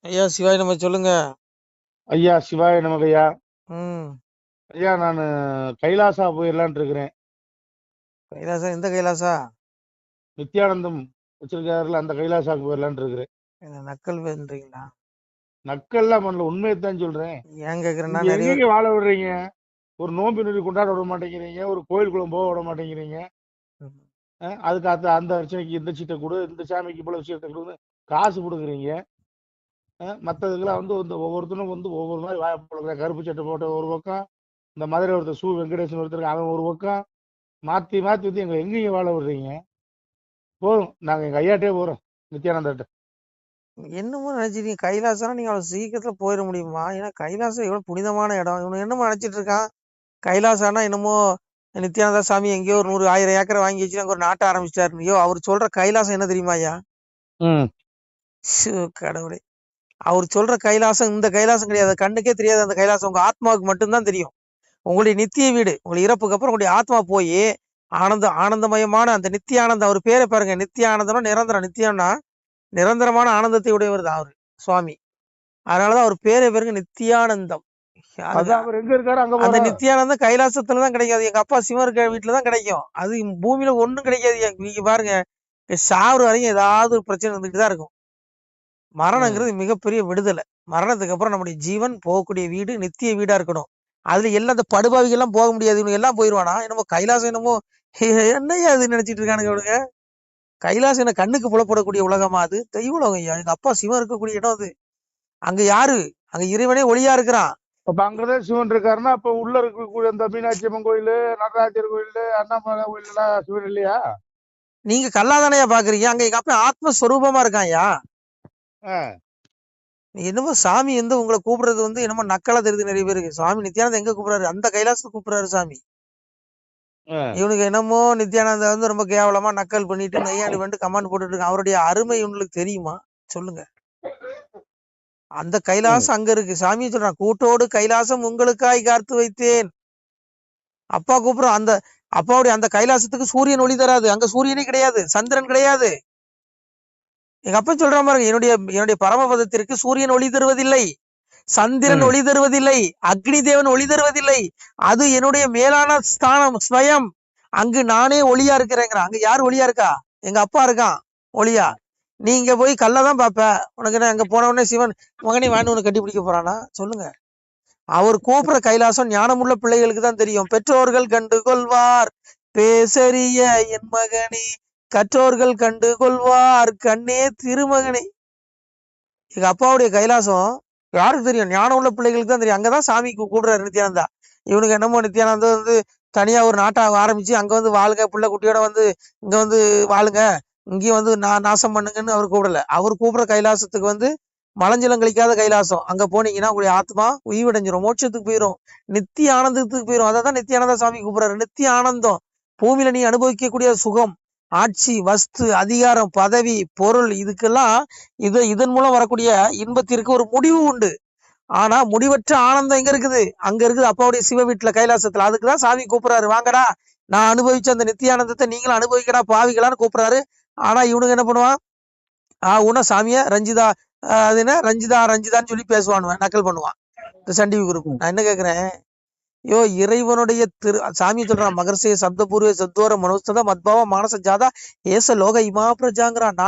ஐயா சிவாய் நம்ம சொல்லுங்க. ஐயா சிவாய நமகையா. ம். ஐயா நான் கைலாசா போயிடலான் இருக்கிறேன். கைலாசா? எந்த கைலாசா? நித்யானந்தம் வச்சிருக்காருல அந்த கைலாசாக்கு போயிடலான் இருக்கிறேன். என்ன நக்கல் பண்றீங்களா? நக்கல்லாம் பண்ணல, உண்மையைத்தான் சொல்றேன். ஏன் கேக்குறேன்னா இங்க நிறைய எங்கெங்க வாழ விடுறீங்க? ஒரு நோம்பு நொடி கொண்டாட விட மாட்டேங்கிறீங்க, ஒரு கோயிலுக்குள்ள போக விட மாட்டேங்கிறீங்க. ம். அதுக்கு அந்த அந்த அர்ச்சனைக்கு இந்த சீட்டை கொடு, இந்த சாமிக்கு இவ்வளவு சீட்டை கொடுன்னு காசு கொடுக்குறீங்க. மற்றதுக்கெல்லாம் வந்து இந்த ஒவ்வொருத்தரும் வந்து ஒவ்வொரு மாதிரி வாய பழக்கிற. கருப்பு சட்டை போட்ட ஒரு பக்கம், இந்த மதுரை ஒருத்தர் சு வெங்கடேசன் ஒருத்தருக்கு அவன் ஒரு பக்கம், மாத்தி மாத்தி வந்து எங்களை எங்கேயும் வாழ விடுறீங்க? போதும், நாங்க எங்க ஐயாட்டே போறோம், நித்யானந்தாட்ட. என்னமோ நினைச்சிருக்கீங்க கைலாசம், நீங்க அவ்வளவு சீக்கிரத்துல போயிட முடியுமா? ஏன்னா கைலாசம் எவ்வளவு புனிதமான இடம். இவனு என்னமோ நினைச்சிட்டு இருக்கான் கைலாசம்னா என்னமோ நித்யானந்தா சாமி எங்கேயோ ஒரு 100 1000 ஏக்கரை வாங்கி வச்சு அங்க ஒரு நாட்டை ஆரம்பிச்சிட்டாரு. ஐயோ, அவர் சொல்ற கைலாசம் என்ன தெரியுமா ஐயா? ம். கடவுளே, அவர் சொல்ற கைலாசம் இந்த கைலாசம் கிடையாது. கண்ணுக்கே தெரியாது அந்த கைலாசம். உங்க ஆத்மாவுக்கு மட்டும்தான் தெரியும். உங்களுடைய நித்திய வீடு, உங்களுடைய இறப்புக்கு அப்புறம் உங்களுடைய ஆத்மா போய் ஆனந்தமயமான அந்த நித்திய ஆனந்தம். அவர் பேரை பாருங்க, நித்திய ஆனந்தம்னா நிரந்தரம். நித்தியம்னா நிரந்தரமான ஆனந்தத்தை உடையவர் தான் அவரு சுவாமி. அதனாலதான் அவர் பேரை பாருங்க, நித்தியானந்தம். அதான் அவர் எங்க இருக்காரு அங்க அந்த போறோம். நித்தியானந்தம் கைலாசத்துலதான் கிடைக்காது. எங்க அப்பா சிவன் இருக்க வீட்டுலதான் கிடைக்கும். அது பூமியில ஒண்ணும் கிடைக்காது. நீங்க பாருங்க, சாவு வரையும் ஏதாவது ஒரு பிரச்சனை இருந்துட்டு தான் இருக்கும். மரணங்கிறது மிகப்பெரிய விடுதலை. மரணத்துக்கு அப்புறம் நம்முடைய ஜீவன் போகக்கூடிய வீடு நித்திய வீடா இருக்கணும். அதுல எல்லாம் இந்த படுபாவிகள் எல்லாம் போக முடியாது. இவங்க எல்லாம் போயிருவானா? என்னமோ கைலாசம் என்னமோ என்னையா அது நினைச்சிட்டு இருக்கானுங்க இவனுங்க. கைலாசம் என்ன கண்ணுக்கு புலப்படக்கூடிய உலகமா? அது தெய்வ உலகம் ஐயா. எங்க அப்பா சிவன் இருக்கக்கூடிய இடம் அது. அங்க யாரு? அங்க இறைவனே ஒளியா இருக்கிறான். அப்ப அங்கதான் சிவன் இருக்காருன்னா, அப்ப உள்ள இருக்கக்கூடிய அந்த மீனாட்சி அம்மன் கோயிலு, நடராஜர் கோயிலு, அண்ணாமலை கோயில் எல்லாம் சிவன் இல்லையா? நீங்க கல்லாதானையா பாக்குறீங்க? அங்க எங்க அப்பா ஆத்மஸ்வரூபமா இருக்கான்யா. என்னமோ சாமி வந்து உங்களை கூப்பிடுறது வந்து என்னமோ நக்கலா தெரியுது நிறைய பேருக்கு. சுவாமி நித்யானந்தா எங்க கூப்பிடுறாரு? அந்த கைலாசத்துக்கு கூப்பிடுறாரு சாமி. இவனுக்கு என்னமோ நித்யானந்தா வந்து ரொம்ப கேவலமா நக்கல் பண்ணிட்டு நையாண்டி பண்ணிட்டு கமெண்ட் போட்டுட்டு இருக்கான். அவருடைய அருமை இவனுக்கு தெரியுமா? சொல்லுங்க. அந்த கைலாசம் அங்க இருக்கு. சாமி சொல்றான், கூட்டோடு கைலாசம் உங்களுக்காய் காத்து வைத்தேன். அப்பா கூப்பிடுறோம். அந்த அப்பாவுடைய அந்த கைலாசத்துக்கு சூரியன் ஒளி தராது. அங்க சூரியனே கிடையாது, சந்திரன் கிடையாது. எங்க அப்பா சொல்ற மாதிரி, என்னுடைய பரமபதத்திற்கு சூரியன் ஒளி தருவதில்லை, சந்திரன் ஒளி தருவதில்லை, அக்னி தேவன் ஒளி தருவதில்லை. அது என்னுடைய மேலான ஸ்தானம், ஸ்வயம். அங்கு நானே ஒளியா இருக்கிறேங்கிற. அங்க யார் ஒளியா இருக்கா? எங்க அப்பா இருக்கான் ஒளியா. நீங்க போய் கல்லதான் பாப்ப. உனக்கு என்ன அங்க போன உடனே சிவன் மகனே வாங்கி உனக்கு கட்டி பிடிக்க போறானா? சொல்லுங்க. அவர் கூப்பிடுற கைலாசம் ஞானமுள்ள பிள்ளைகளுக்கு தான் தெரியும். பெற்றோர்கள் கண்டு கொள்வார் பேசரிய என் மகனே, கற்றோர்கள் கண்டு கொள்வார் கண்ணே திருமகனே. எங்க அப்பாவுடைய கைலாசம் யாருக்கு தெரியும்? ஞானம் உள்ள பிள்ளைகளுக்கு தான் தெரியும். அங்கதான் சாமி கூப்பிடுறாரு நித்யானந்தா. இவனுக்கு என்னமோ நித்யானந்தா வந்து தனியா ஒரு நாட்டாக ஆரம்பிச்சு அங்க வந்து வாழுங்க, பிள்ளை குட்டியோட வந்து இங்க வந்து வாழுங்க, இங்கேயும் வந்து நாசம் பண்ணுங்கன்னு அவர் கூப்பிடல. அவர் கூப்பிடுற கைலாசத்துக்கு வந்து மலஞ்சலம் கழிக்காத கைலாசம். அங்க போனீங்கன்னா உங்களுடைய ஆத்மா உயிரடைஞ்சிரும், மோட்சத்துக்கு போயிரும், நித்திய ஆனந்தத்துக்கு போயிரும். அதான் நித்யானந்தா சாமி கூப்பிடுறாரு. நித்திய ஆனந்தம். பூமியில நீ அனுபவிக்கக்கூடிய சுகம், ஆட்சி, வஸ்து, அதிகாரம், பதவி, பொருள், இதுக்கெல்லாம் இதன் மூலம் வரக்கூடிய இன்பத்திற்கு ஒரு முடிவு உண்டு. ஆனா முடிவற்ற ஆனந்தம் எங்க இருக்குது? அங்க இருக்குது அப்பாவுடைய சிவ வீட்டுல, கைலாசத்துல. அதுக்குதான் சாமி கூப்பிடுறாரு, வாங்கடா நான் அனுபவிச்ச அந்த நித்தியானந்தத்தை நீங்களும் அனுபவிக்கடா பாவிகளான்னு கூப்பிடுறாரு. ஆனா இவனுங்க என்ன பண்ணுவான்? உன சாமிய ரஞ்சிதா, அது என்ன ரஞ்சிதா ரஞ்சிதான்னு சொல்லி பேசுவானுவன், நக்கல் பண்ணுவான் இந்த சண்டி குரூப். நான் என்ன கேக்குறேன், யோ இறைவனுடைய சாமி சொல்றான், மகர்ஷே சப்தபூர்வ சத்வர மனோஸ்தத மத்பாவ மானச ஜாதா ஏச லோக இமா பிரஜாங்கிறான்.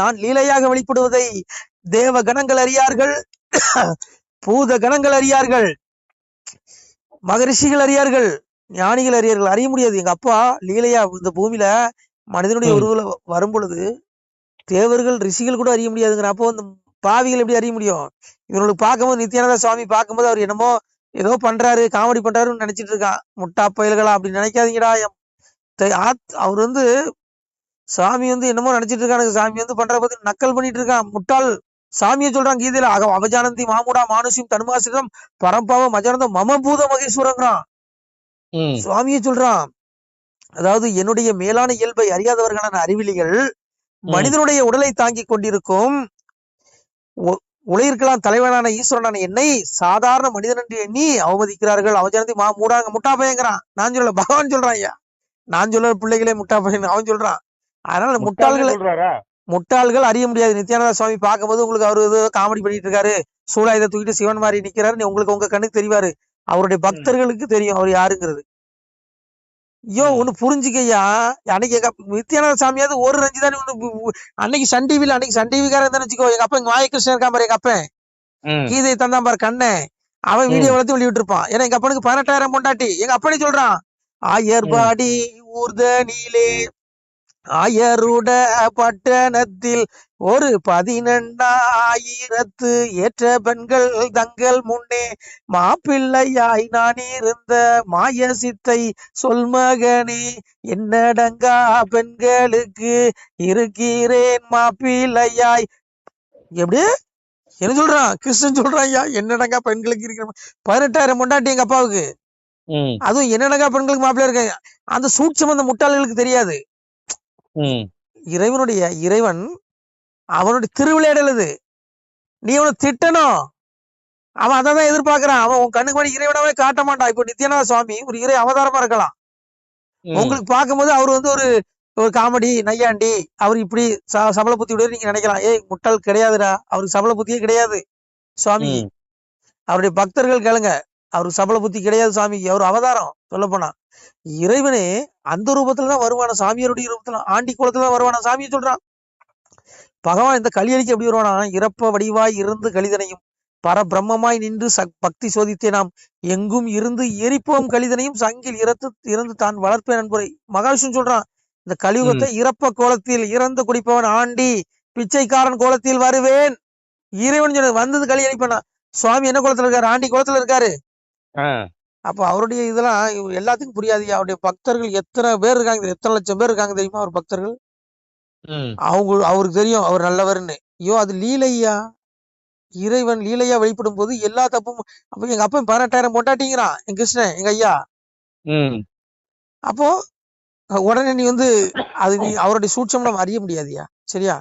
நான் லீலையாக வெளிப்படுவதை தேவ கணங்கள் அறியார்கள், பூத கணங்கள் அறியார்கள், மகரிஷிகள் அறியார்கள், ஞானிகள் அறியார்கள். அறிய முடியாது. எங்க அப்பா லீலையா இந்த பூமியில மனிதனுடைய உருவல வரும் பொழுது தேவர்கள் ரிஷிகள் கூட அறிய முடியாதுங்கிற. அப்போ இந்த பாவிகள் எப்படி அறிய முடியும்? இவங்களுக்கு பார்க்கும்போது நித்யானந்தா சுவாமி பார்க்கும்போது அவர் என்னமோ ஏதோ பண்றாரு, காமெடி பண்றாருன்னு நினைச்சிட்டு இருக்கான். முட்டா பயல்களா, அப்படி நினைக்காதீங்கடா. அவர் வந்து சாமி வந்து என்னமோ நினைச்சிட்டு இருக்கானுங்க. சாமி வந்து பண்ற பத்தி நக்கல் பண்ணிட்டு இருக்கான், முட்டாள். சாமியை சொல்றான் கீதையில, அவஜானந்தி மாமுடா மானுஷியம் தனுமாசிரம் பரம்பாவம் அஜானந்தம் மமபூத மகேஸ்வரங்கிறான். சுவாமியை சொல்றான். அதாவது என்னுடைய மேலான இயல்பை அறியாதவர்களான அறிவிலிகள் மனிதனுடைய உடலை தாங்கி கொண்டிருக்கும் உலகிற்கெல்லாம் தலைவனான ஈஸ்வரனான என்னை சாதாரண மனிதன் என்று எண்ணி அவமதிக்கிறார்கள். அவஜானந்தி மூடாங்க, முட்டா பையங்கிறான். நான் சொல்ல, பகவான் சொல்றான் ஐயா. நான் சொல்ல பிள்ளைகளே முட்டா பையன் அவன் சொல்றான். அதனால முட்டாள்களை முட்டாள்கள் அறிய முடியாது. நித்யானந்த சுவாமி பார்க்கும்போது உங்களுக்கு அவரு ஏதோ காமெடி பண்ணிட்டு இருக்காரு, சூலாயுதத்தை தூக்கிட்டு சிவன் மாதிரி நிக்கிறாரு, உங்களுக்கு உங்க கண்ணுக்கு தெரிவாரு. அவருடைய பக்தர்களுக்கு தெரியும் அவர் யாருங்கிறது. ஐயோ ஒண்ணு புரிஞ்சுக்கையா. அன்னைக்கு எங்க நித்யானந்த சாமியாவது ஒரு ரஞ்சி தானே அன்னைக்கு சன் டிவில, அன்னைக்கு சன் டிவிக்காரன் தானே வச்சுக்கோ. எங்க அப்பா இங்க மாயகிருஷ்ணன் இருக்கான் பாரு, எங்க அப்பன் கீதை தந்தான் பாரு கண்ணன், அவன் வீடியோ வளர்த்து வெளியிட்டு இருப்பான். ஏன்னா எங்க அப்பனுக்கு 18,000 பொண்டாட்டி. எங்க அப்பனே சொல்றான், ஆயர்பாடி ஊர்தனிலே ஆயருட பட்டணத்தில் ஒரு 12,000 ஏற்ற பெண்கள் தங்கள் முன்னே மாப்பிள்ளையாய் நான் இருந்த மாய சித்தை சொல் மகனே, என்னடங்கா பெண்களுக்கு இருக்கிறேன் மாப்பிள்ளையாய். எப்படி என்ன சொல்றான் கிருஷ்ணன் சொல்றான், ஐயா என்னடங்கா பெண்களுக்கு இருக்கிற 18,000 பொண்டாட்டி எங்க அப்பாவுக்கு. அதுவும் என்னடங்கா பெண்களுக்கு மாப்பிள்ளை இருக்க. அந்த சூட்சம் அந்த முட்டாள்களுக்கு தெரியாது. இறைவன் அவனுடைய திருவிளையாடல் இது. நீ அவனை திட்டணும், அவன் அதான் எதிர்பார்க்கிறான். அவன் உன் கண்ணுக்கு முன்னாடி இறைவனாவே காட்ட மாட்டான். இப்போ நித்யானந்த சுவாமி ஒரு இறை அவதாரமா இருக்கலாம். உங்களுக்கு பார்க்கும்போது அவர் வந்து ஒரு காமெடி நையாண்டி, அவர் இப்படி சபல புத்தி உடைய நீங்க நினைக்கலாம். ஏய் முட்டாள் கிடையாதுடா, அவருக்கு சபல புத்தியே கிடையாது சுவாமி. அவருடைய பக்தர்கள் கேளுங்க, அவருக்கு சபல புத்தி கிடையாது சுவாமி. அவர் அவதாரம் சொல்ல போனா இறைவனே அந்த ரூபத்துலதான் வருவானா, சாமியாருடைய ரூபத்துல ஆண்டி குளத்துலதான் வருவானா சாமியை சொல்றான். பகவான் இந்த கலியடிக்கு எப்படி வருவானா, இறப்ப வடிவாய் இருந்து கலிதனையும் பரபிரம்மமாய் நின்று பக்தி சோதித்தே நாம் எங்கும் இருந்து எரிப்போம் கலிதனையும் சங்கில் இறந்து தான் வளர்ப்பேன் நண்பரை. மகாவிஷ்ணு சொல்றான், இந்த கலியுகத்தை இறப்ப கோலத்தில் இறந்து குடிப்பவன் ஆண்டி பிச்சைக்காரன் கோலத்தில் வருவேன். இறைவன் சொன்ன வந்தது கலியடிப்பனா. சுவாமி என்ன கோலத்துல இருக்காரு, ஆண்டி கோலத்துல இருக்காரு. அப்ப அவருடைய இதெல்லாம் எல்லாத்துக்கும் புரியாது. அவருடைய பக்தர்கள் எத்தனை பேர் இருக்காங்க, எத்தனை லட்சம் பேர் இருக்காங்க தெரியுமா அவர் பக்தர்கள். அவருக்கு தெரியும் அவர் நல்லவர்னு. ஐயோ அது லீலையா, இறைவன் லீலையா வெளிப்படும் போது எல்லா தப்பும். அப்ப எங்க அப்பா 18,000 பொண்டாட்டிங்கிறான் என் கிருஷ்ணன் எங்க ஐயா. அப்போ உடனே நீ வந்து அது நீ அவருடைய சூட்சம் நம்ம அறிய முடியாதியா. சரியா,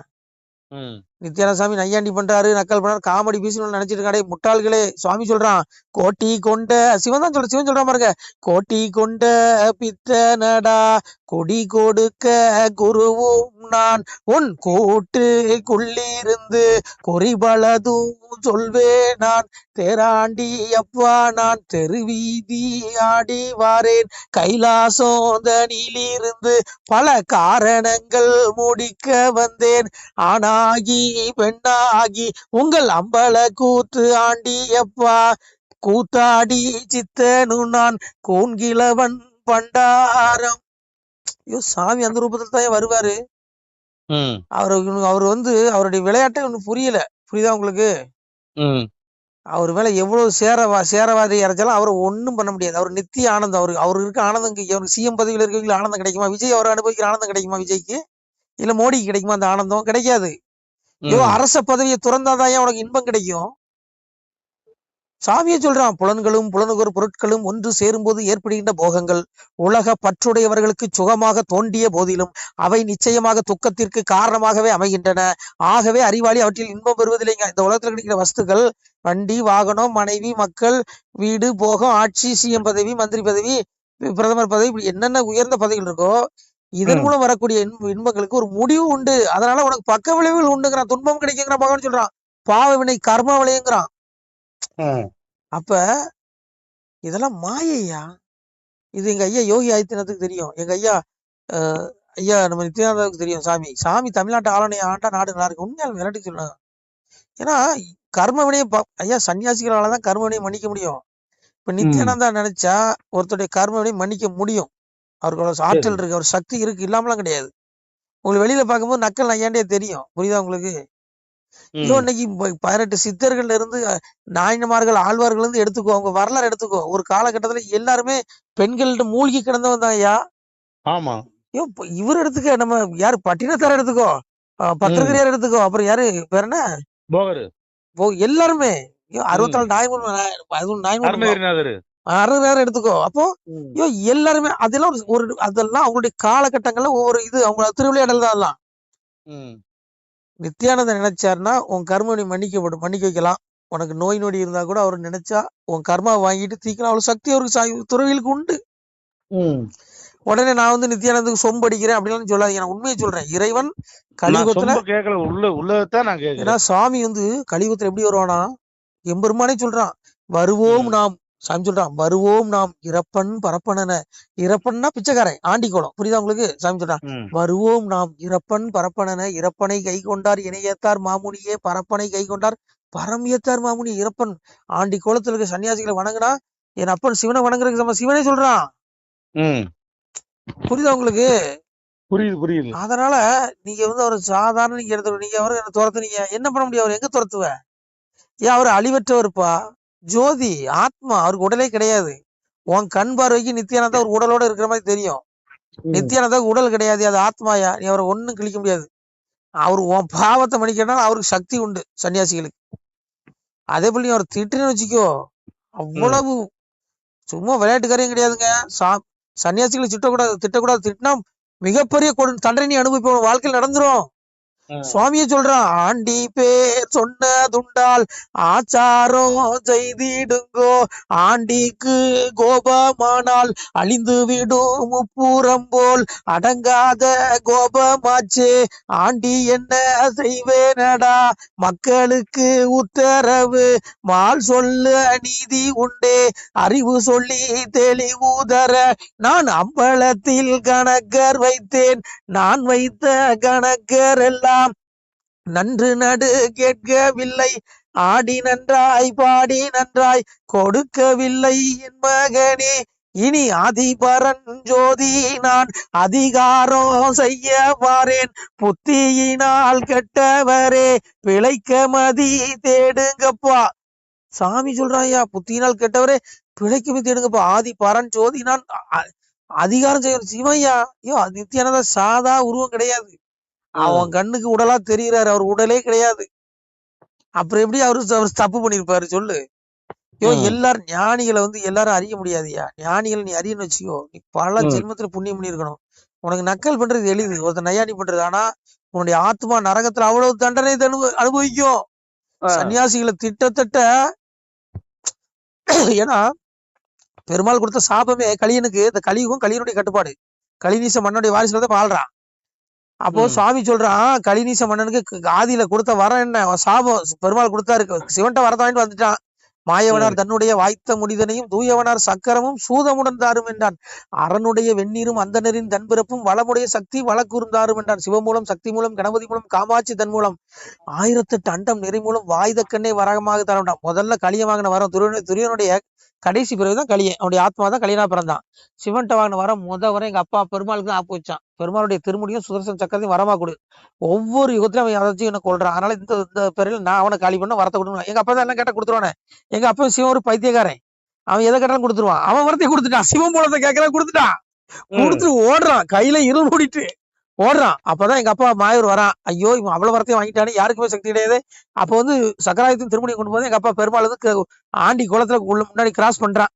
நித்யானந்த சாமி நையாண்டி பண்றாரு, நக்கல் பண்றாரு, காமெடி பீசணும்னு நினைச்சிட்டு இருக்காடே முட்டாள்களே. சுவாமி சொல்றான், கோட்டி கொண்ட சிவன் தான் சிவன் சொல்றான் பாருங்க, கோட்டி கொண்ட பித்தனடா கொடி கொடுக்க குருவும் நான் உன் கூட்டுக்குள்ளிருந்து குறிபலதும் சொல்வே நான் தேராண்டி அப்பா நான் தெருவீதி ஆடி வாரேன் கைலாசோதனிலிருந்து பல காரணங்கள் முடிக்க வந்தேன் ஆனாகி பெண்ணாகி உங்கள் அம்பல கூத்து ஆண்டியப்பா கூத்தாடி சித்தனு நான் கோன்கிழவன் பண்டாரம். ஐயோ சாமி அந்த ரூபத்துல தான் வருவாரு. அவரு வந்து அவருடைய விளையாட்டை ஒண்ணு புரியல. புரியுதா உங்களுக்கு? அவர் மேல எவ்வளவு சேரவாதி இறைச்சாலும் அவரை ஒண்ணும் பண்ண முடியாது. அவர் நித்திய ஆனந்தம். அவரு இருக்க ஆனந்தம் அவருக்கு சிஎம் பதவியில இருக்கவங்களுக்கு ஆனந்தம் கிடைக்குமா? விஜய் அவர் அனுபவிக்கிற ஆனந்தம் கிடைக்குமா விஜய்க்கு? இல்ல மோடிக்கு கிடைக்குமா அந்த ஆனந்தம்? கிடைக்காது. அரச பதவியை துறந்தாதான் உனக்கு இன்பம் கிடைக்கும். சாமியை சொல்றான், புலன்களும் புலனுகர் பொருட்களும் ஒன்று சேரும்போது ஏற்படுகின்ற போகங்கள் உலக பற்றுடையவர்களுக்கு சுகமாக தோன்றிய போதிலும் அவை நிச்சயமாக துக்கத்திற்கு காரணமாகவே அமைகின்றன. ஆகவே அறிவாளி அவற்றில் இன்பம் பெறுவதில்லைங்க. இந்த உலகத்துல கிடைக்கிற வஸ்துக்கள் வண்டி வாகனம் மனைவி மக்கள் வீடு போகம் ஆட்சி சிஎம் பதவி மந்திரி பதவி பிரதமர் பதவி இப்படி என்னென்ன உயர்ந்த பதவிகள் இருக்கோ இதன் மூலம் வரக்கூடிய இன்பங்களுக்கு ஒரு முடிவு உண்டு. அதனால உனக்கு பக்க விளைவுகள் உண்டுங்கிறான். துன்பம் கிடைக்குங்கிற பகவான் சொல்றான். பாவ வினை கர்ம விளையுங்கிறான். அப்ப இதெல்லாம் மாயையா. இது எங்க ஐயா யோகி ஆதித்யநாத்துக்கு தெரியும். எங்க ஐயா ஐயா நம்ம நித்யானந்தாவுக்கு தெரியும். சாமி தமிழ்நாட்டு ஆளுநை ஆண்டா நாடு நல்லா இருக்கு. உண்மையாலும் விளையாட்டு சொன்னாங்க. ஏன்னா கர்ம வினையை ஐயா சன்னியாசிகளாலதான் கர்ம வினையை மன்னிக்க முடியும். இப்ப நித்யானந்தா நினைச்சா ஒருத்தருடைய கர்ம வினையை மன்னிக்க முடியும். அவருக்கு அவ்வளவு ஆற்றல் இருக்கு, அவர் சக்தி இருக்கு, இல்லாமலாம் கிடையாது. உங்களுக்கு வெளியில பார்க்கும்போது நக்கல் நையாண்டே தெரியும். புரியுதா உங்களுக்கு? இன்னைக்கு 18 சித்தர்கள்ல இருந்து நாயன்மார்கள் ஆழ்வார்கள் இருந்து எடுத்துக்கோ, அவங்க வரலாறு எடுத்துக்கோ. ஒரு காலகட்டத்துல எல்லாருமே பெண்கள்கிட்ட மூழ்கி கிடந்தவன் தான் ஐயா. ஆமா. இவர் எடுத்துக்க, நம்ம யாரு பட்டினத்தார எடுத்துக்கோ, பத்திரகிரியார் எடுத்துக்கோ, அப்புறம் யாரு பேர் என்ன எல்லாருமே 64 நாயன்மார் எடுத்துக்கோ. அப்போ எல்லாருமே அதெல்லாம் அதெல்லாம் அவங்களுடைய காலகட்டங்கள்ல ஒவ்வொரு இது அவங்க திருவிளையாடல் தான் எல்லாம். நித்யானந்தன் நினைச்சாருன்னா உன் கர்மனை மன்னிக்க வைக்கலாம். உனக்கு நோய் நொடி இருந்தா கூட அவர் நினைச்சா உன் கர்மா வாங்கிட்டு தீக்கலாம். அவ்வளவு சக்தி அவருக்கு துறவிகளுக்கு உண்டு. உடனே நான் வந்து நித்யானந்துக்கு சொம்பு அடிக்கிறேன் அப்படின்னு சொல்லாதீங்க. நான் உண்மையை சொல்றேன். இறைவன் கலியுகத்துல கேட்கல, உள்ளதான் நான் ஏன்னா கேட்கிறேன். சாமி வந்து கலியுகத்துல எப்படி வருவானா, எம்பெருமானே சொல்றான், வருவோம் நாம். சாமி சொல்றான், வருவோம் நாம் இறப்பன் பரப்பன. இறப்பன்னா பிச்சைக்காரன், ஆண்டி கோலம். புரியுதா உங்களுக்கு? சாமி சொல்றான், வருவோம் நாம் இறப்பன் பரப்பன. இறப்பனை கை கொண்டார் இணையத்தார் மாமுனியே, பரப்பனை கை கொண்டார் பரமியத்தார் மாமுனி. இறப்பன் ஆண்டி கோலத்துல இருக்க சன்னியாசிகளை வணங்குனா என் அப்பன் சிவனை வணங்குறதுக்கு நம்ம சிவனே சொல்றான். புரியுதா உங்களுக்கு? புரியுது. அதனால நீங்க வந்து அவர் சாதாரண நீங்க எடுத்து நீங்க அவரு என்ன துரத்துனீங்க, என்ன பண்ண முடியும்? அவர் எங்க துரத்துவ? ஏன் அவர் அழிவற்றவருப்பா, ஜோதி ஆத்மா, அவருக்கு உடலே கிடையாது. உன் கண் பார்வைக்கு நித்யானந்தா ஒரு உடலோட இருக்கிற மாதிரி தெரியும். நித்யானந்தா உடல் கிடையாது, அது ஆத்மாயா. நீ அவரை ஒண்ணும் கிழிக்க முடியாது. அவர் உன் பாவத்தை மன்னிக்கணும், அவருக்கு சக்தி உண்டு சன்னியாசிகளுக்கு. அதே போல நீ அவர் திட்டுன்னு வச்சுக்கோ, அவ்வளவு சும்மா விளையாட்டுக்காரையும் கிடையாதுங்க. சன்னியாசிகளை திட்டக்கூடாது. திட்டினா மிகப்பெரிய தண்டனை அனுபவிப்போம், வாழ்க்கையில் நடந்துரும். சுவாமியே சொல்றான், ஆண்டி பேர் சொன்னதுண்டால் ஆச்சாரம் செய்திடுங்கோ, ஆண்டிக்கு கோபமானால் அழிந்து விடும் முப்புறம் போல் அடங்காத கோபமாச்சே, ஆண்டி என்ன செய்வேனடா, மக்களுக்கு உத்தரவு மால் சொல்ல நீதி உண்டே, அறிவு சொல்லி தெளிவுதர நான் அம்பலத்தில் கணக்கர் வைத்தேன், நான் வைத்த கணக்கர் எல்லாம் நன்று நடு கேட்கவில்லை, ஆடி நன்றாய் பாடி நன்றாய் கொடுக்கவில்லை என் மகனே, இனி ஆதிபரன் ஜோதி நான் அதிகாரம் செய்ய வாரேன், புத்தியினால் கெட்டவரே பிழைக்க மதி தேடுங்கப்பா. சாமி சொல்றாயா, புத்தியினால் கெட்டவரே பிழைக்க மதி தேடுங்கப்பா. ஆதிபரன் ஜோதி நான் அதிகாரம் செய்ய சிவையா. ஐயோ, நித்யானந்தா சாதா உருவம் கிடையாது. அவன் கண்ணுக்கு உடலா தெரிகிறாரு, அவர் உடலே கிடையாது. அப்புறம் எப்படி அவரு தப்பு பண்ணிருப்பாரு சொல்லு? எல்லாரும் ஞானிகளை வந்து எல்லாரும் அறிய முடியாதுயா. ஞானிகளை நீ அறியன்னு வச்சுக்கோ, நீ பல ஜென்மத்துல புண்ணியம் பண்ணிருக்கணும். உனக்கு நக்கல் பண்றது எளிது, ஒருத்தர் நையாண்டி பண்றது. ஆனா உன்னுடைய ஆத்மா நரகத்துல அவ்வளவு தண்டனை அனுபவிக்கும். சன்னியாசிகளை திட்டத்தட்ட ஏன்னா பெருமாள் கொடுத்த சாபமே கலியனுக்கு, இந்த கலியுகம் கலியனுடைய கட்டுப்பாடு. கலிநீச மன்னனுடைய வாரிசுல தான் வாழ்றான். அப்போ சுவாமி சொல்றான், கலிநீச மன்னனுக்கு ஆதியில கொடுத்த வரம் என்ன? சாபம் பெருமாள் கொடுத்தாரு. சிவன்ட்ட வரத வாங்கிட்டு வந்துட்டான். மாயவனார் தன்னுடைய வாய்த்த முடிதனையும் தூயவனார் சக்கரமும் சூதமுடன் தாரும் என்றான். அரனுடைய வெந்நீரும் அந்தனரின் தன்பிறப்பும் வளமுடைய சக்தி வழக்கூர்ந்தாரும் என்றான். சிவமூலம் சக்தி மூலம் கணபதி மூலம் காமாட்சி தன் மூலம் 1008 அண்டம் நிறை மூலம் வாய்தக்கண்ணை வரகமாக தரண்டான். முதல்ல கலிய வாங்கின வரம் துரியனுடைய கடைசி பிறகுதான் கலியன், அவனுடைய ஆத்மா தான் கலியனா பிறந்தான். சிவன்ட்ட வாங்கின வரம் வரம் எங்க அப்பா பெருமாளுக்கு தான் ஆப்பு வச்சான். பெருமாளுடைய திருமுடியும் சுதர்சன சக்கரத்தையும் வரமா கொடு. ஒவ்வொரு யுகத்திலும் அவன் அதைச்சும் என்ன கொள்றான். அதனால இந்த பேரில் நான் அவனை காலி பண்ண வரத்தை கொடுக்கணும். எங்க அப்பா தான் எல்லாம் கேட்ட கொடுத்துருவானே. எங்க அப்பா சிவன் ஒரு பைத்தியக்காரன், அவன் எதை கேட்டாலும் கொடுத்துருவான். அவன் வரத்தை கொடுத்துட்டான், சிவன் மூலத்தை கேட்கலாம் கொடுத்துட்டான். கொடுத்துட்டு ஓடுறான், கையில இருள் மூடிட்டு ஓடுறான். அப்பதான் எங்க அப்பா மாயூர் வரான். ஐயோ, இவன் அவ்வளவு வரத்தையும் வாங்கிட்டானே, யாருக்குமே சக்தி கிடையாது. அப்ப வந்து சக்கராயத்தின் திருமணி கொண்டு போது எங்க அப்பா பெருமாள் வந்து ஆண்டி குளத்துல முன்னாடி கிராஸ் பண்றான்.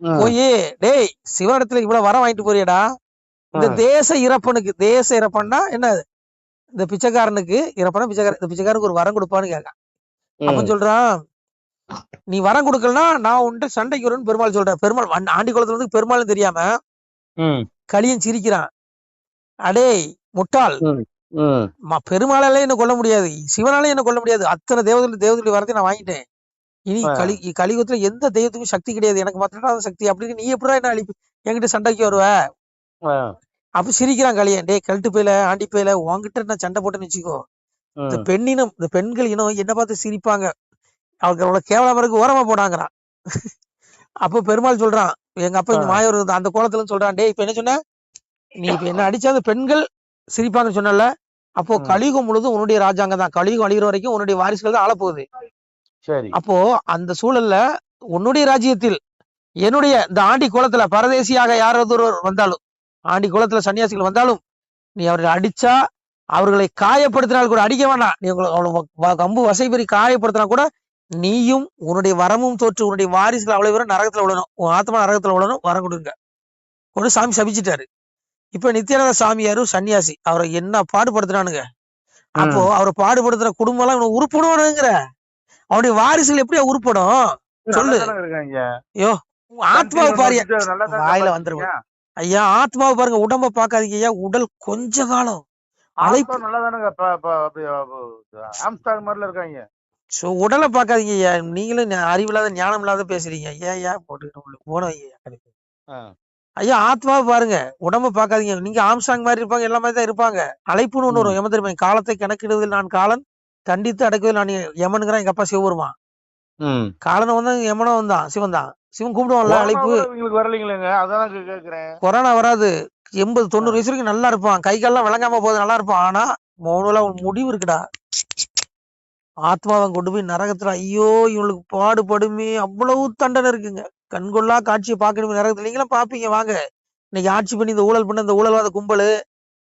போய், டேய் சிவனிடத்துல இவ்வளவு வரம் வாங்கிட்டு போறியடா, இந்த தேச இறப்பன்னா என்ன, இந்த பிச்சைக்காரனுக்கு இறப்பனா பிச்சைக்காரன், இந்த பிச்சைக்காரனுக்கு ஒரு வரம் கொடுப்பான்னு கேட்கான். அப்ப சொல்றான், நீ வரம் கொடுக்கலன்னா நான் உன்ட்டு சண்டைக்கு வரும்னு பெருமாள் சொல்றேன். பெருமாள் ஆண்டி குளத்துல வந்து பெருமாள்னு தெரியாம கலியன் சிரிக்கிறான். அடே முட்டாள், பெருமாளாலே என்ன கொல்ல முடியாது, சிவனாலே என்ன கொல்ல முடியாது. அத்தனை தேவதையுடைய வரத்தை நான் வாங்கிட்டேன். இனி கலியுகத்துல எந்த தெய்வத்துக்கும் சக்தி கிடையாது, எனக்கு மாத்திரம் சக்தி. அப்படின்னு நீ எப்படா என்ன அழிப்பு என்கிட்ட சண்டைக்கு வருவ? அப்ப சிரிக்கிறான் கலியன். டே கழட்டு போயில ஆண்டி போயில, உன்கிட்ட நான் சண்டை போட்டேன்னு வச்சுக்கோ, இந்த பெண்ணினம் இந்த பெண்கள் இனம் என்ன பார்த்து சிரிப்பாங்க, அவருக்கு அவ்வளவு கேவலமா இருக்கு, ஓரமா போனாங்கிறான். அப்ப பெருமாள் சொல்றான், எங்க அப்பா மாயூர் அந்த கோலத்துல சொல்றான், டே இப்ப என்ன சொன்ன, நீ இப்ப என்ன அடிச்சா அந்த பெண்கள் சிரிப்பாங்கன்னு சொன்னல, அப்போ கலியுகம் முழுதும் உன்னுடைய ராஜாங்க தான். கலியுகம் அழிகிற வரைக்கும் உன்னுடைய வாரிசுகள் தான் ஆளப்போகுது. அப்போ அந்த சூழல்ல உன்னுடைய ராஜ்யத்தில் என்னுடைய இந்த ஆண்டி குளத்துல பரதேசியாக யாராவது வந்தாலும், ஆண்டி குளத்துல சன்னியாசிகள் வந்தாலும், நீ அவர்களை அடிச்சா, அவர்களை காயப்படுத்தினால் கூட, அடிக்க வேணாம், நீ கம்பு வசைபெறி காயப்படுத்தினா கூட, நீயும் உன்னுடைய வரமும் தோற்று உன்னுடைய வாரிசுகள் அவ்வளவு பேரும் நரகத்துல விழணும், உன் ஆத்மா நரகத்துல விழணும், வரம் கொடுங்க ஒரு சாமி சபிச்சுட்டாரு. இப்ப நித்யானந்த சாமியாரும் சன்னியாசி அவரை என்ன பாடுபடுத்துறானுங்க. அப்போ அவரை பாடுபடுத்துற குடும்பம் எல்லாம் இவனை உருப்படுவானுங்கிற, அவனுடைய வாரிசுகள் எப்படியா உருப்படும் சொல்லு? ஐயோ, ஆத்மாவை பாரியா வாயில வந்துருவான். ஐயா ஆத்மாவை பாருங்க, உடம்ப பாக்காதீங்க ஐயா. உடல் கொஞ்ச காலம் ஆத்மா அழைப்பு. நல்லா தானுங்க ஆம்ஸ்டாங் மாதிரில இருக்காங்க. உடலை பாக்காதீங்க ஐயா. நீங்களும் அறிவில்லாத ஞானம் இல்லாத பேசுறீங்க. ஐயா போட்டு போன ஐயா. ஐயா ஆத்மாவை பாருங்க, உடம்ப பாக்காதீங்க. நீங்க ஆம்சாங் மாதிரி இருப்பாங்க, எல்லா மாதிரி தான் இருப்பாங்க. அழைப்புன்னு ஒண்ணு வரும். எமன் தெரியுமா? காலத்தை கணக்கிடுவதில் நான் காலன், கண்டித்து அடக்குவதில் நான் யமனுங்கிறான் எங்க அப்பா சிவபெருமான். காலனை வந்து யமனும் வந்தான், சிவன் தான். சிவன் கூப்பிடுவான்ல அழைப்பு. வரலீங்களேங்க, அதான் கேக்குறேன். கொரோனா வராது. 80-90 வயசு வரைக்கும் நல்லா இருப்பான். கை கால்லாம் விளங்காம போகுது, நல்லா இருப்பான். ஆனா மௌனல முடிவு இருக்குடா. ஆத்மாவை கொண்டு போய் நரகத்துல, ஐயோ இவங்களுக்கு பாடுபடுமே, அவ்வளவு தண்டனை இருக்குங்க. கண்கொள்ளா காட்சியை பார்க்கணுமே நரகத்துல. நீங்களும் பாப்பீங்க வாங்க. இன்னைக்கு ஆட்சி பண்ணி இந்த ஊழல் பண்ண இந்த ஊழல்வாத கும்பல்,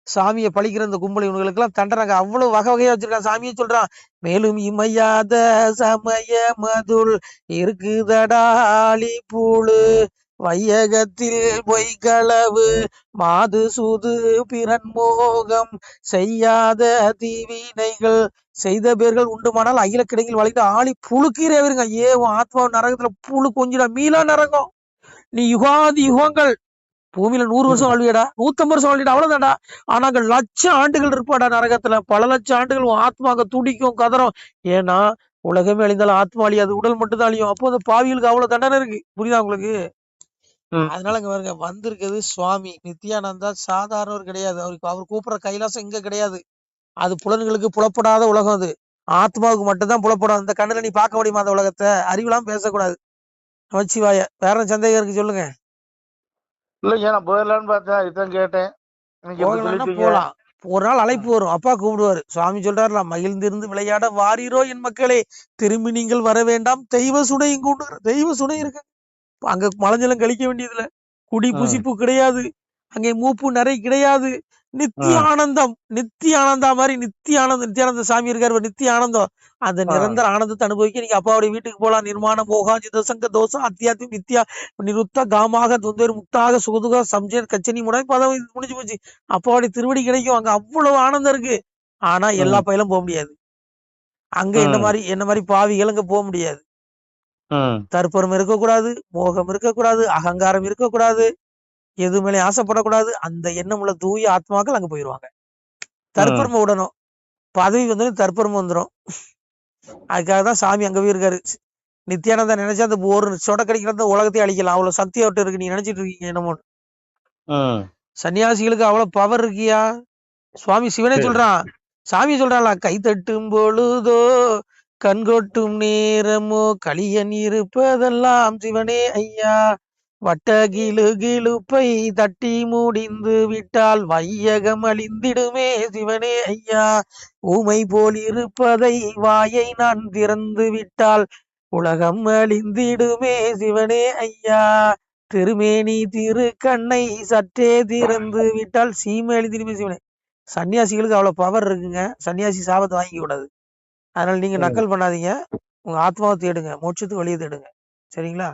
சாமியை பழிக்கிற இந்த கும்பல், இவங்களுக்கு எல்லாம் தண்டனை அவ்வளவு வகை வகையா வச்சிருக்கான். சாமியே சொல்றான், மேலும் இமையாத சமய மதுள் இருக்குதடாலி பூளு வையகத்தில் பொய்களவு மாது சூது பிறன் மோகம் செய்யாத தீவினைகள் செய்த பேர்கள் உண்டுமானால் அகில கிடைக்கில் வளைத்து ஆளி புழுக்கிறேவருங்க. உன் ஆத்மா நரகத்துல புழு கொஞ்சிடா, மீளா நரகம். நீ யுகாதி யுகங்கள் பூமியில 100 வருஷம் வாழ்வியடா, 150 வருஷம் வாழ்வியடா, அவ்வளவுதான்டா. ஆனா அங்க லட்சம் ஆண்டுகள் இருப்பாடா நரகத்துல. பல லட்சம் ஆண்டுகள் உன் ஆத்மா அங்க துடிக்கும், கதறும். ஏன்னா உலகமே அழிந்தாலும் ஆத்மா அழியாது, உடல் மட்டும் தான் அழியும். அப்போ அந்த பாவிகளுக்கு அவ்வளவு தண்டனை இருக்கு. புரியுதா உங்களுக்கு? அதனால இங்க பாருங்க, வந்திருக்கிறது சுவாமி நித்யானந்தா. சாதாரணவர் கிடையாது. அவர் கூப்பிடுற கைலாசம் இங்க கிடையாது. அது புலன்களுக்கு புலப்படாத உலகம். அது ஆத்மாவுக்கு மட்டும்தான் புலப்படும். அந்த கண்ணுல நீ பார்க்க முடியுமா அந்த உலகத்தை? அறிவுலாம் பேசக்கூடாது. நமச்சிவாய. வேற சந்தேகம் இருக்கு சொல்லுங்க. இல்லைங்க, நான் போயிடலான்னு பார்த்தேன், இதான் கேட்டேன். போலாம். ஒரு நாள் அழைப்பு வரும், அப்பா கூப்பிடுவாரு. சுவாமி சொல்றாருல, மகிழ்ந்திருந்து விளையாட வாரீரோ என் மக்களே, திரும்பி நீங்கள் வர வேண்டாம், தெய்வ சுனையும் கொண்டு. தெய்வ சுனை இருக்கு அங்க. மலஞ்சலம் கழிக்க வேண்டியதுல, குடி புசிப்பு கிடையாது, அங்கே மூப்பு நிறை கிடையாது. நித்திய ஆனந்தம். நித்திய ஆனந்தா மாதிரி நித்திய ஆனந்தம். நித்தியானந்த சாமி இருக்காரு, நித்திய ஆனந்தம். அந்த நிரந்தர ஆனந்தத்தை அனுபவிக்க நீங்க அப்பாவுடைய வீட்டுக்கு போலாம். நிர்மாண மோகா ஜிதசங்க தோசம் அத்தியாத்தி வித்யா நிருத்த காமாக தொந்தேர் முக்தாக சுகதுகா சம்ஜயன் கச்சனி முடை பதவி முடிஞ்சு போச்சு. அப்பாவுடைய திருவடி கிடைக்கும். அங்க அவ்வளவு ஆனந்தம் இருக்கு. ஆனா எல்லா பயிலும் போக முடியாது. அங்க என்ன மாதிரி பாவிகள் அங்க போக முடியாது. தற்பரம் இருக்கக்கூடாது, மோகம் இருக்கக்கூடாது, அகங்காரம் இருக்கக்கூடாது, எது மேலே ஆசைப்படக்கூடாது. அந்த எண்ணம் உள்ள தூய ஆத்மாக்கள் அங்க போயிருவாங்க. தற்பரம விடணும். பதவி வந்துடும், தற்பரம வந்துடும். அதுக்காக தான் சாமி அங்க போய் இருக்காரு. நித்யானந்தா நினைச்சா அந்த ஒரு சொட கிடைக்கிற உலகத்தையே அழிக்கலாம். அவ்வளவு சக்தி அவர்கிட்ட இருக்கு. நீங்க நினைச்சிட்டு இருக்கீங்க என்னமோ. சன்னியாசிகளுக்கு அவ்வளவு பவர் இருக்கியா? சுவாமி சிவனே சொல்றான். சாமி சொல்றான்ல, கை தட்டும் பொழுதோ கண்கொட்டும் நேரமோ களியன் இருப்பதெல்லாம் சிவனே ஐயா. வட்ட கிளுகிழுப்பை தட்டி முடிந்து விட்டால் வையகம் அழிந்திடுமே சிவனே ஐயா. ஊமை போல் இருப்பதை வாயை நான் திறந்து விட்டால் உலகம் அழிந்திடுமே சிவனே ஐயா. திருமேனி திரு கண்ணை சற்றே திறந்து விட்டால் சீமை அழிந்திடுமே சிவனே. சன்னியாசிகளுக்கு அவ்வளவு பவர் இருக்குங்க. சன்னியாசி சாபத்தை வாங்கிக்க கூடாது. அதனால நீங்க நக்கல் பண்ணாதீங்க. உங்க ஆத்மாவை தேடுங்க, மோட்சத்துக்கு வழியை தேடுங்க. சரிங்களா?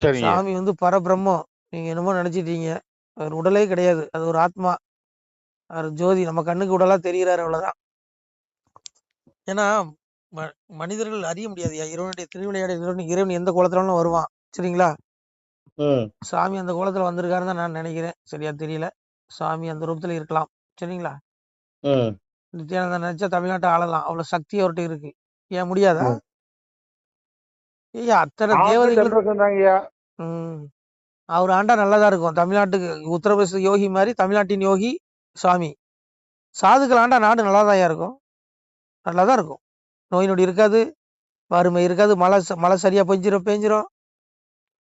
சாமி வந்து பரபிரம்மம். நீங்க என்னமோ நினைச்சிட்டீங்க. அவர் உடலே கிடையாது, அது ஒரு ஆத்மா. அவர் ஜோதி. நம்ம கண்ணுக்கு உடலா தெரிகிறாரு, அவ்வளவுதான். ஏன்னா மனிதர்கள் அறிய முடியாது. இறைவனுடைய திருவிளையாட இறைவன் எந்த கோலத்திலும் வருவான். சரிங்களா? சாமி அந்த கோலத்துல வந்திருக்காருன்னு தான் நான் நினைக்கிறேன். சரியா தெரியல. சாமி அந்த ரூபத்துல இருக்கலாம். சரிங்களா? நித்யானந்தா நினைச்சா தமிழ்நாட்டை ஆளலாம். அவ்வளவு சக்தி அவர்கிட்ட இருக்கு. ஏன் முடியாதா? ஐயா அத்தனை தேவதைகள். அவர் ஆண்டா நல்லதா இருக்கும். தமிழ்நாட்டுக்கு உத்தரப்பிரதேச யோகி மாதிரி தமிழ்நாட்டின் யோகி சாமி. சாதுக்கள் ஆண்டா நாடு நல்லாதான் இருக்கும். நல்லாதான் இருக்கும். நோய் நொடி இருக்காது, வறுமை இருக்காது, மழை சரியா பெஞ்சிரும்.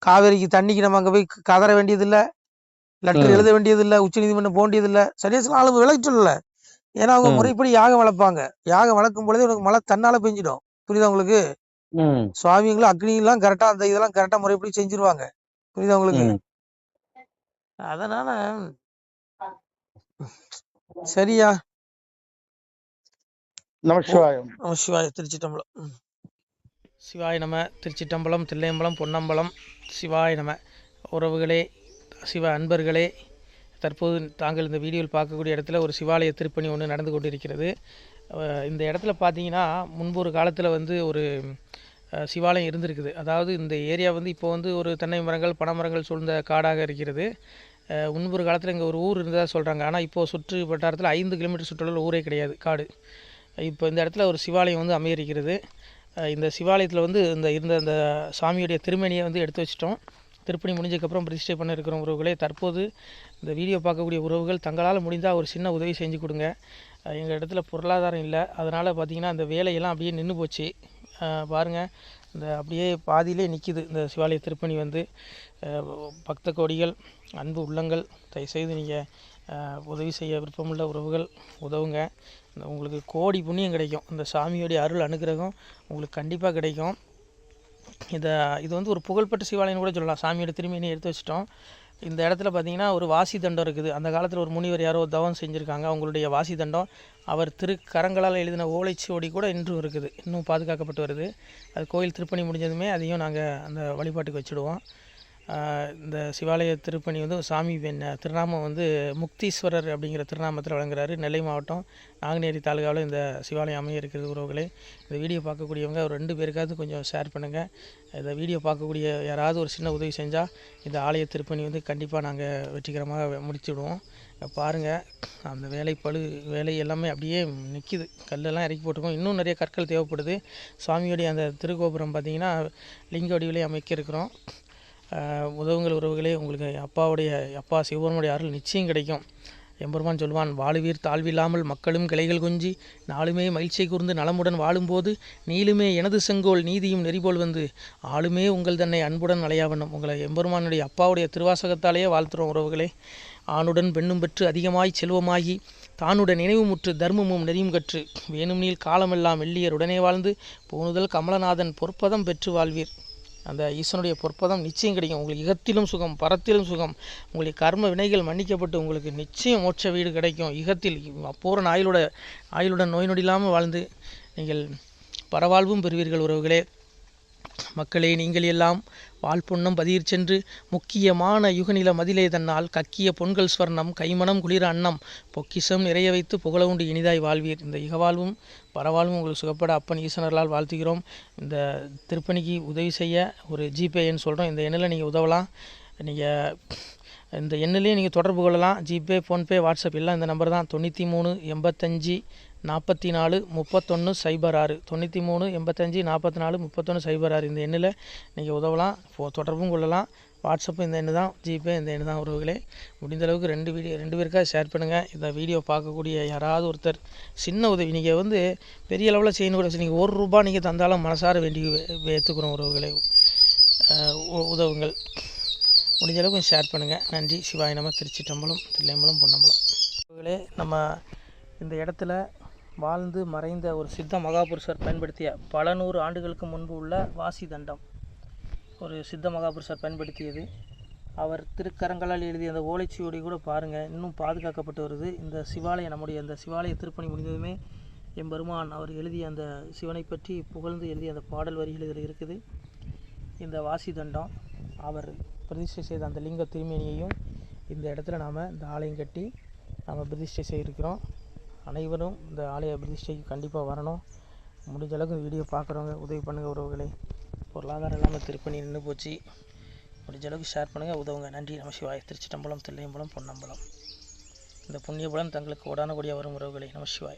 காவேரிக்கு தண்ணிக்கு நம்ம அங்க போய் கதற வேண்டியது இல்ல, லெட்டர் எழுத வேண்டியது இல்ல, உச்ச நீதிமன்றம் போக வேண்டியது இல்ல. சரியா ஆளு விலகி சொல்லல. ஏன்னா அவங்க முறைப்படி யாகம் வளர்ப்பாங்க. யாகம் வளர்க்கும் பொழுது உனக்கு மழை தன்னால பெஞ்சிடும். புரியுதா உங்களுக்கு? சுவாமிங்களும் அக்னி எல்லாம் கரெக்டா அந்த இதெல்லாம் கரெக்டா முறைப்படி செஞ்சிருவாங்க. புரியுதா உங்களுக்கு? அதனால சரியா. நமசிவாய. திருச்சிட்டம்பலம். சிவாய நம. திருச்சிட்டம்பலம், தில்லையம்பலம், பொன்னம்பலம். சிவாய நம. உறவுகளே, சிவ அன்பர்களே, தற்போது தாங்கள் இந்த வீடியோவில் பார்க்கக்கூடிய இடத்துல ஒரு சிவாலய திருப்பணி ஒன்று நடந்து கொண்டிருக்கிறது. இந்த இடத்துல பார்த்தீங்கன்னா முன்பு ஒரு காலத்தில் வந்து ஒரு சிவாலயம் இருந்திருக்குது. அதாவது இந்த ஏரியா வந்து இப்போ வந்து ஒரு தென்னை மரங்கள், பனை மரங்கள் சூழ்ந்த காடாக இருக்கிறது. முன்பொரு காலத்தில் இங்கே ஒரு ஊர் இருந்ததாக சொல்கிறாங்க. ஆனால் இப்போது சுற்று வட்டாரத்தில் 5 கிலோமீட்டர் சுற்றுலாவில் ஊரே கிடையாது, காடு. இப்போ இந்த இடத்துல ஒரு சிவாலயம் வந்து அமையிருக்கிறது. இந்த சிவாலயத்தில் வந்து இருந்த அந்த சாமியுடைய திருமேனியை வந்து எடுத்து வச்சிட்டோம். திருப்பணி முடிஞ்சதுக்கப்புறம் பிரதிஷ்டை பண்ண இருக்கிற உறவுகளே, தற்போது இந்த வீடியோ பார்க்கக்கூடிய உறவுகள் தங்களால் முடிந்தால் ஒரு சின்ன உதவி செஞ்சு கொடுங்க. எங்கள் இடத்துல பொருளாதாரம் இல்லை, அதனால் பார்த்திங்கன்னா அந்த வேலையெல்லாம் அப்படியே நின்று போச்சு. பாருங்கள், இந்த அப்படியே பாதியிலே நிற்கிது இந்த சிவாலய திருப்பணி வந்து. பக்த கோடிகள், அன்பு உள்ளங்கள், தயவுசெய்து நீங்கள் உதவி செய்ய விருப்பமுள்ள உறவுகள் உதவுங்க. உங்களுக்கு கோடி புண்ணியம் கிடைக்கும். இந்த சாமியோடைய அருள் அனுகிரகம் உங்களுக்கு கண்டிப்பாக கிடைக்கும். இது வந்து ஒரு புகழ்பெற்ற சிவாலயம்னு கூட சொல்லலாம். சாமியோட திருமேனியை எடுத்து வச்சிட்டோம். இந்த இடத்துல பார்த்திங்கன்னா ஒரு வாசி தண்டம் இருக்குது. அந்த காலத்தில் ஒரு முனிவர் யாரோ தவம் செஞ்சுருக்காங்க. அவங்களுடைய வாசி தண்டம் அவர் திருக்கரங்களால் எழுதின ஓலைச்சுவடி கூட இன்றும் இருக்குது, இன்னும் பாதுகாக்கப்பட்டு வருது. அது கோயில் திருப்பணி முடிஞ்சதுமே அதையும் நாங்கள் அந்த வழிபாட்டுக்கு வச்சுடுவோம். இந்த சிவாலய திருப்பணி வந்து சாமி திருநாமம் வந்து முக்தீஸ்வரர் அப்படிங்கிற திருநாமத்தில் வழங்குறாரு. நெல்லை மாவட்டம் நாங்குநேரி தாலுகாவில் இந்த சிவாலயம் அமைய இருக்கிறது உறவுகளே. இந்த வீடியோ பார்க்கக்கூடியவங்க ஒரு 2 பேருக்காவது கொஞ்சம் ஷேர் பண்ணுங்கள். இந்த வீடியோ பார்க்கக்கூடிய யாராவது ஒரு சின்ன உதவி செஞ்சால் இந்த ஆலய திருப்பணி வந்து கண்டிப்பாக நாங்கள் வெற்றிகரமாக முடிச்சுடுவோம். பாருங்கள், அந்த வேலை எல்லாமே அப்படியே நிற்கிது. கல்லெல்லாம் இறக்கி போட்டிருக்கோம். இன்னும் நிறைய கற்கள் தேவைப்படுது. சுவாமியோடைய அந்த திருக்கோபுரம் பார்த்திங்கன்னா லிங்க வடிவிலே அமைக்க இருக்கிறோம். உதவுங்கள் உறவுகளே. உங்களுக்கு அப்பா சிவபெருமானுடைய அருள் நிச்சயம் கிடைக்கும். எம்பெருமான் சொல்வான், வாழுவீர் தாழ்வில்லாமல் மக்களும் கிளைகள் கொஞ்சி நாளுமே மகிழ்ச்சியை கூர்ந்து நலமுடன் வாழும்போது நீளுமே எனது செங்கோல் நீதியும் நெறிபோல் வந்து ஆளுமே உங்கள் தன்னை அன்புடன் அலையாவண்ணம். உங்களை எம்பெருமானுடைய அப்பாவுடைய திருவாசகத்தாலேயே வாழ்த்துறோம் உறவுகளே. ஆணுடன் பெண்ணும் பெற்று அதிகமாய் செல்வமாகி தானுடன் நினைவுமுற்று தர்மமும் நெறியும் கற்று வேணும் நீள் காலமெல்லாம் வெள்ளியர் உடனே வாழ்ந்து போனுதல் கமலநாதன் பொற்பதம் பெற்று வாழ்வீர். அந்த ஈசனுடைய பொற்பதம் நிச்சயம் கிடைக்கும். உங்களுக்கு இகத்திலும் சுகம், பரத்திலும் சுகம். உங்களுடைய கர்ம வினைகள் மன்னிக்கப்பட்டு உங்களுக்கு நிச்சயம் மோட்ச வீடு கிடைக்கும். இகத்தில் பூரண ஆயுளுடன் நோய் நொடி இல்லாமல் வாழ்ந்து நீங்கள் பரவாழ்வும் பெறுவீர்கள் உறவுகளே. மக்களே, நீங்கள் எல்லாம் வாழ்பொன்னம் பதியிற் சென்று முக்கியமான யுகநில மதிலே தன்னால் கக்கிய பொன்கள் ஸ்வர்ணம் கைமணம் குளிர அன்னம் பொக்கிஷம் நிறைய வைத்து புகழ உண்டு இனிதாய் வாழ்வீர். இந்த இகவாழ்வும் பரவாழ்வும் உங்களுக்கு சுகப்பட அப்பன் ஈசனர்களால் வாழ்த்துகிறோம். இந்த திருப்பணிக்கு உதவி செய்ய ஒரு ஜிபே எண் சொல்கிறோம். இந்த எண்ணில் நீங்கள் உதவலாம். நீங்கள் இந்த எண்ணிலே நீங்கள் தொடர்பு கொள்ளலாம். ஜிபே, ஃபோன்பே, வாட்ஸ்அப் எல்லாம் இந்த நம்பர் தான். 93 85 44 31 06 93 85 44 31 06. இந்த எண்ணில் நீங்கள் உதவலாம், தொடர்பும் கொள்ளலாம். வாட்ஸ்அப்பு இந்த எண்ணு தான், ஜிபே இந்த எண்ணு தான் உறவுகளே. முடிந்தளவுக்கு 2 பேருக்காக ஷேர் பண்ணுங்கள். இந்த வீடியோ பார்க்கக்கூடிய யாராவது ஒருத்தர் சின்ன உதவி, நீங்கள் வந்து பெரிய அளவில் செய்யணும் கூட, நீங்கள் ₹1 நீங்கள் தந்தாலும் மனசார வேண்டி ஏற்றுக்கிறோம் உறவுகளே. உதவுங்கள். முடிஞ்ச அளவுக்கு ஷேர் பண்ணுங்கள். நன்றி. சிவாய நம. திருச்சிற்றம்பலம், தில்லையம்பலம், பொன்னம்பலம். உறவுகளே, நம்ம இந்த இடத்துல வாழ்ந்து மறைந்த ஒரு சித்த மகாபுருஷர் பயன்படுத்திய பல 100 ஆண்டுகளுக்கு முன்பு உள்ள வாசி தண்டம் ஒரு சித்த மகாபுருஷர் பயன்படுத்தியது. அவர் திருக்கரங்களால் எழுதிய அந்த ஓலைச்சுவடி கூட பாருங்கள், இன்னும் பாதுகாக்கப்பட்டு வருது. இந்த சிவாலயம், நம்முடைய அந்த சிவாலய திருப்பணி முடிந்ததுமே எம்பெருமான் அவர் எழுதிய அந்த சிவனை பற்றி புகழ்ந்து எழுதிய அந்த பாடல் வரிகள் இதில் இருக்குது. இந்த வாசி தண்டம் அவர் பிரதிஷ்டை செய்த அந்த லிங்க திருமேனியையும் இந்த இடத்துல நாம் இந்த ஆலயம் கட்டி நாம் பிரதிஷ்டை செய்திருக்கிறோம். அனைவரும் இந்த ஆலய பிரதிஷ்டைக்கு கண்டிப்பாக வரணும். முடிஞ்ச அளவுக்கு இந்த வீடியோ பார்க்குறவங்க உதவி பண்ணுங்கள் உறவுகளே. பொருளாதாரம் இல்லாமல் திருப்பணி நின்று போச்சு. முடிஞ்ச அளவுக்கு ஷேர் பண்ணுங்கள், உதவுங்க. நன்றி. நம சிவாய. திருச்சிற்றம்பலம், தில்லையம்பலம், பொன்னம்பலம். இந்த புண்ணிய பலன் தங்களுக்கு உடான கூடிய வரும் உறவுகளே. நம சிவாய.